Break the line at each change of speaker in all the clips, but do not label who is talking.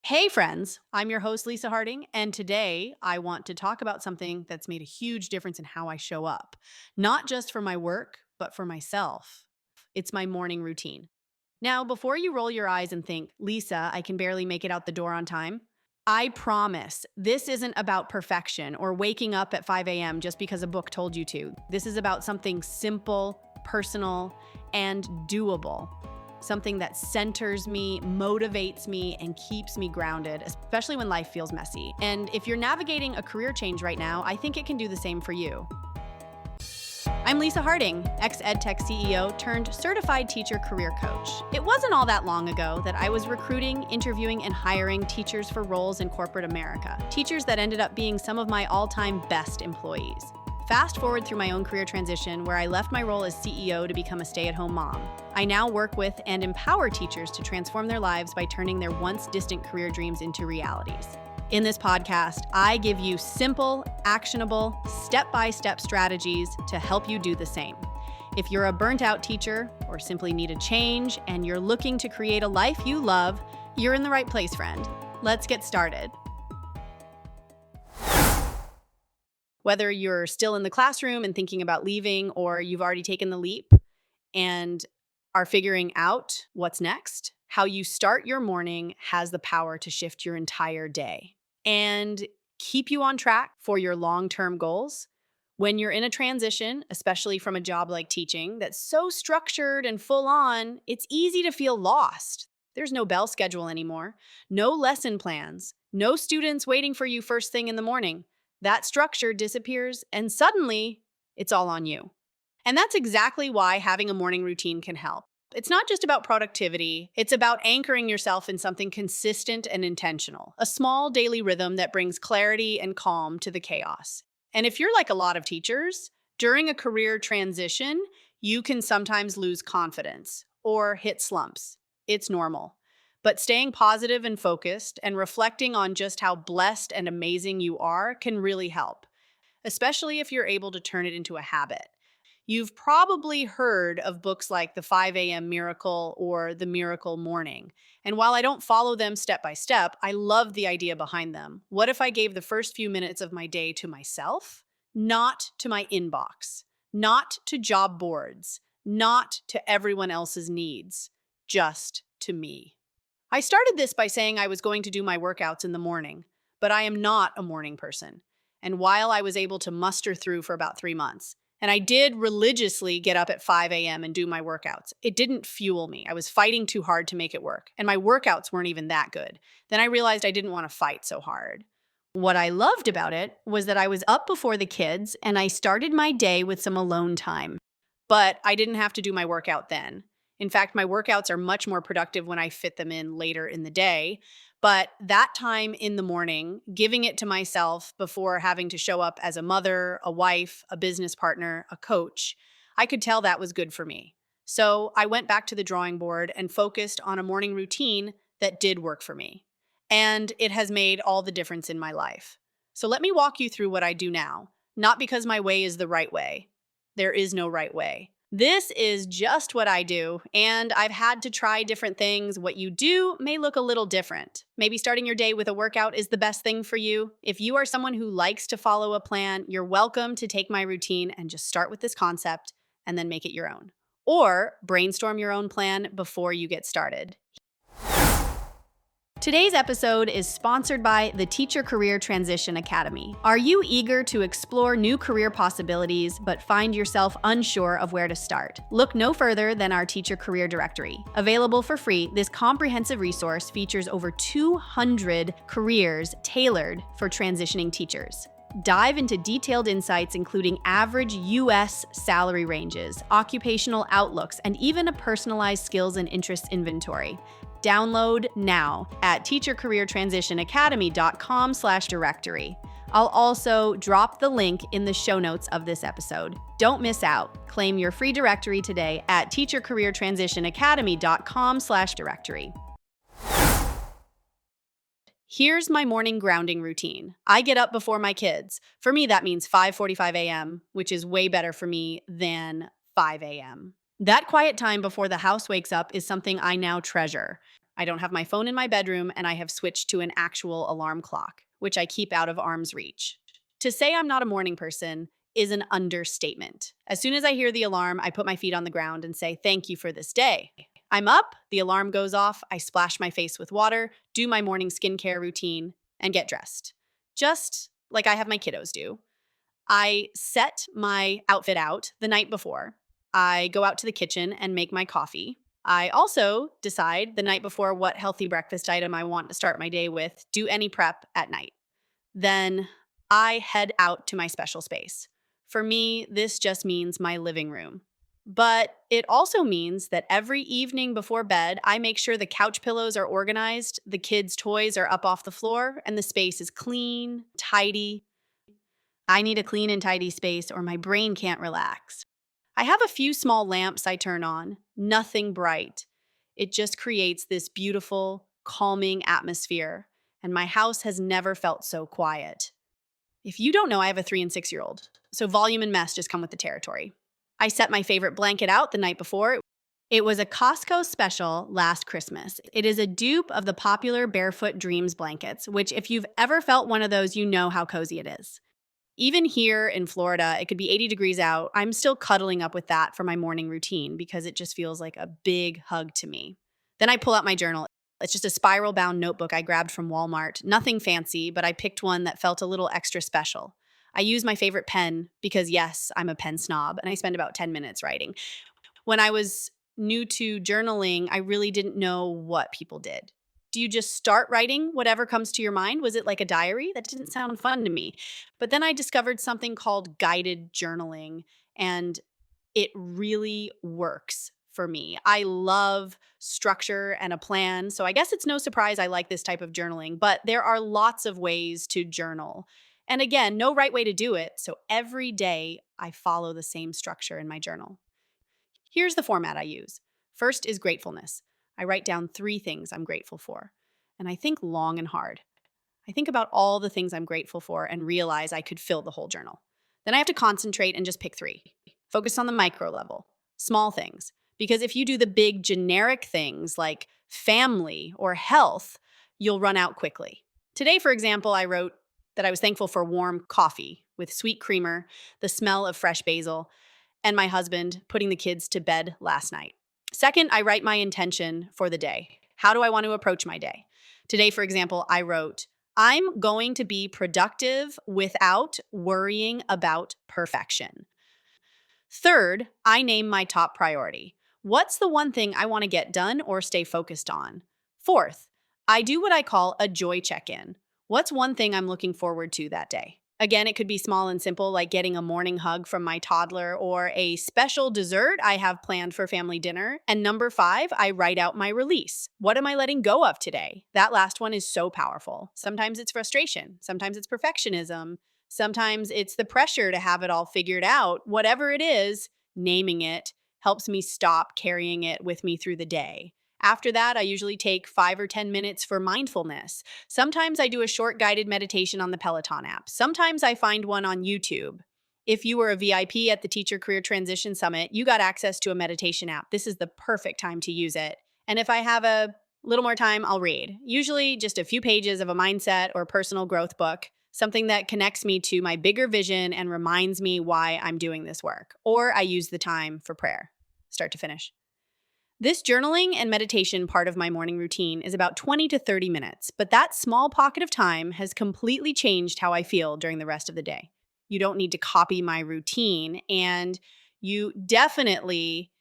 Hey, friends, I'm your host, Lisa Harding, and today I want to talk about something that's made a huge difference in how I show up, not just for my work, but for myself. It's my morning routine. Now, before you roll your eyes and think, Lisa, I can barely make it out the door on time, I promise this isn't about perfection or waking up at 5 a.m. just because a book told you to. This is about something simple, personal, and doable. Something that centers me, motivates me, and keeps me grounded, especially when life feels messy. And if you're navigating a career change right now, I think it can do the same for you. I'm Lisa Harding, ex-EdTech CEO turned certified teacher career coach. It wasn't all that long ago that I was recruiting, interviewing, and hiring teachers for roles in corporate America. Teachers that ended up being some of my all-time best employees. Fast forward through my own career transition where I left my role as CEO to become a stay-at-home mom. I now work with and empower teachers to transform their lives by turning their once distant career dreams into realities. In this podcast, I give you simple, actionable, step-by-step strategies to help you do the same. If you're a burnt-out teacher or simply need a change and you're looking to create a life you love, you're in the right place, friend. Let's get started. Whether you're still in the classroom and thinking about leaving, or you've already taken the leap and are figuring out what's next, how you start your morning has the power to shift your entire day and keep you on track for your long-term goals. When you're in a transition, especially from a job like teaching that's so structured and full on, it's easy to feel lost. There's no bell schedule anymore, no lesson plans, no students waiting for you first thing in the morning. That structure disappears and suddenly it's all on you. And that's exactly why having a morning routine can help. It's not just about productivity, it's about anchoring yourself in something consistent and intentional, a small daily rhythm that brings clarity and calm to the chaos. And if you're like a lot of teachers, during a career transition, you can sometimes lose confidence or hit slumps. It's normal. But staying positive and focused and reflecting on just how blessed and amazing you are can really help, especially if you're able to turn it into a habit. You've probably heard of books like The 5 a.m. Miracle or The Miracle Morning. And while I don't follow them step by step, I love the idea behind them. What if I gave the first few minutes of my day to myself, not to my inbox, not to job boards, not to everyone else's needs, just to me? I started this by saying I was going to do my workouts in the morning, but I am not a morning person. And while I was able to muster through for about 3 months, and I did religiously get up at 5 a.m. and do my workouts, it didn't fuel me. I was fighting too hard to make it work, and my workouts weren't even that good. Then I realized I didn't want to fight so hard. What I loved about it was that I was up before the kids, and I started my day with some alone time. But I didn't have to do my workout then. In fact, my workouts are much more productive when I fit them in later in the day. But that time in the morning, giving it to myself before having to show up as a mother, a wife, a business partner, a coach, I could tell that was good for me. So I went back to the drawing board and focused on a morning routine that did work for me. And it has made all the difference in my life. So let me walk you through what I do now, not because my way is the right way. There is no right way. This is just what I do, and I've had to try different things. What you do may look a little different. Maybe starting your day with a workout is the best thing for you. If you are someone who likes to follow a plan, you're welcome to take my routine and just start with this concept and then make it your own. Or brainstorm your own plan before you get started. Today's episode is sponsored by the Teacher Career Transition Academy. Are you eager to explore new career possibilities but find yourself unsure of where to start? Look no further than our Teacher Career Directory. Available for free, this comprehensive resource features over 200 careers tailored for transitioning teachers. Dive into detailed insights including average U.S. salary ranges, occupational outlooks, and even a personalized skills and interests inventory. Download now at teachercareertransitionacademy.com/directory. I'll also drop the link in the show notes of this episode. Don't miss out. Claim your free directory today at teachercareertransitionacademy.com/directory. Here's my morning grounding routine. I get up before my kids. For me, that means 5:45 a.m., which is way better for me than 5 a.m. That quiet time before the house wakes up is something I now treasure. I don't have my phone in my bedroom, and I have switched to an actual alarm clock, which I keep out of arm's reach. To say I'm not a morning person is an understatement. As soon as I hear the alarm, I put my feet on the ground and say, "Thank you for this day." I'm up, the alarm goes off, I splash my face with water, do my morning skincare routine, and get dressed. Just like I have my kiddos do. I set my outfit out the night before. I go out to the kitchen and make my coffee. I also decide the night before what healthy breakfast item I want to start my day with, do any prep at night. Then I head out to my special space. For me, this just means my living room. But it also means that every evening before bed, I make sure the couch pillows are organized, the kids' toys are up off the floor, and the space is clean, tidy. I need a clean and tidy space or my brain can't relax. I have a few small lamps I turn on, nothing bright. It just creates this beautiful, calming atmosphere, and my house has never felt so quiet. If you don't know, I have a 3 and 6-year-old, so volume and mess just come with the territory. I set my favorite blanket out the night before. It was a Costco special last Christmas. It is a dupe of the popular Barefoot Dreams blankets, which, if you've ever felt one of those, you know how cozy it is. Even here in Florida, it could be 80 degrees out. I'm still cuddling up with that for my morning routine because it just feels like a big hug to me. Then I pull out my journal. It's just a spiral bound notebook I grabbed from Walmart. Nothing fancy, but I picked one that felt a little extra special. I use my favorite pen because, yes, I'm a pen snob, and I spend about 10 minutes writing. When I was new to journaling, I really didn't know what people did. Do you just start writing whatever comes to your mind? Was it like a diary? That didn't sound fun to me. But then I discovered something called guided journaling, and it really works for me. I love structure and a plan. So I guess it's no surprise I like this type of journaling, but there are lots of ways to journal. And again, no right way to do it. So every day I follow the same structure in my journal. Here's the format I use. First is gratefulness. I write down 3 things I'm grateful for, and I think long and hard. I think about all the things I'm grateful for and realize I could fill the whole journal. Then I have to concentrate and just pick 3. Focus on the micro level, small things. Because if you do the big generic things like family or health, you'll run out quickly. Today, for example, I wrote that I was thankful for warm coffee with sweet creamer, the smell of fresh basil, and my husband putting the kids to bed last night. Second, I write my intention for the day. How do I want to approach my day? Today, for example, I wrote, I'm going to be productive without worrying about perfection. Third, I name my top priority. What's the one thing I want to get done or stay focused on? Fourth, I do what I call a joy check-in. What's one thing I'm looking forward to that day? Again, it could be small and simple, like getting a morning hug from my toddler or a special dessert I have planned for family dinner. And number 5, I write out my release. What am I letting go of today? That last one is so powerful. Sometimes it's frustration. Sometimes it's perfectionism. Sometimes it's the pressure to have it all figured out. Whatever it is, naming it helps me stop carrying it with me through the day. After that, I usually take 5 or 10 minutes for mindfulness. Sometimes I do a short guided meditation on the Peloton app. Sometimes I find one on YouTube. If you were a VIP at the Teacher Career Transition Summit, you got access to a meditation app. This is the perfect time to use it. And if I have a little more time, I'll read. Usually just a few pages of a mindset or personal growth book, something that connects me to my bigger vision and reminds me why I'm doing this work. Or I use the time for prayer, start to finish. This journaling and meditation part of my morning routine is about 20 to 30 minutes, but that small pocket of time has completely changed how I feel during the rest of the day. You don't need to copy my routine, and you definitely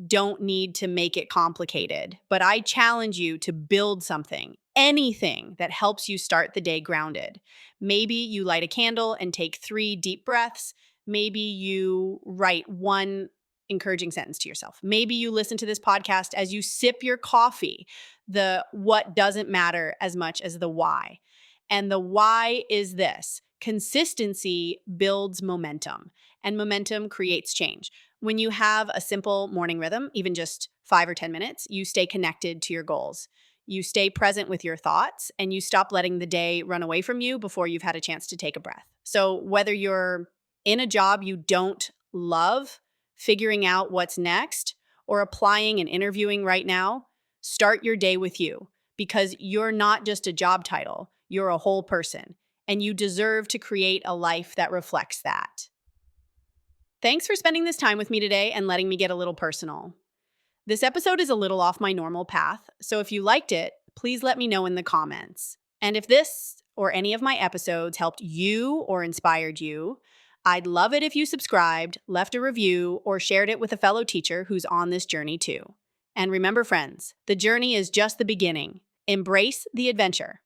don't need to make it complicated, but I challenge you to build something, anything that helps you start the day grounded. Maybe you light a candle and take 3 deep breaths. Maybe you write one encouraging sentence to yourself. Maybe you listen to this podcast as you sip your coffee. The what doesn't matter as much as the why. And the why is this: consistency builds momentum, and momentum creates change. When you have a simple morning rhythm, even just 5 or 10 minutes, you stay connected to your goals. You stay present with your thoughts, and you stop letting the day run away from you before you've had a chance to take a breath. So whether you're in a job you don't love, figuring out what's next, or applying and interviewing right now, Start your day with you because you're not just a job title, you're a whole person, and you deserve to create a life that reflects that. Thanks for spending this time with me today and letting me get a little personal. This episode is a little off my normal path, so if you liked it, please let me know in the comments. And if this or any of my episodes helped you or inspired you, I'd love it if you subscribed, left a review, or shared it with a fellow teacher who's on this journey too. And remember, friends, the journey is just the beginning. Embrace the adventure.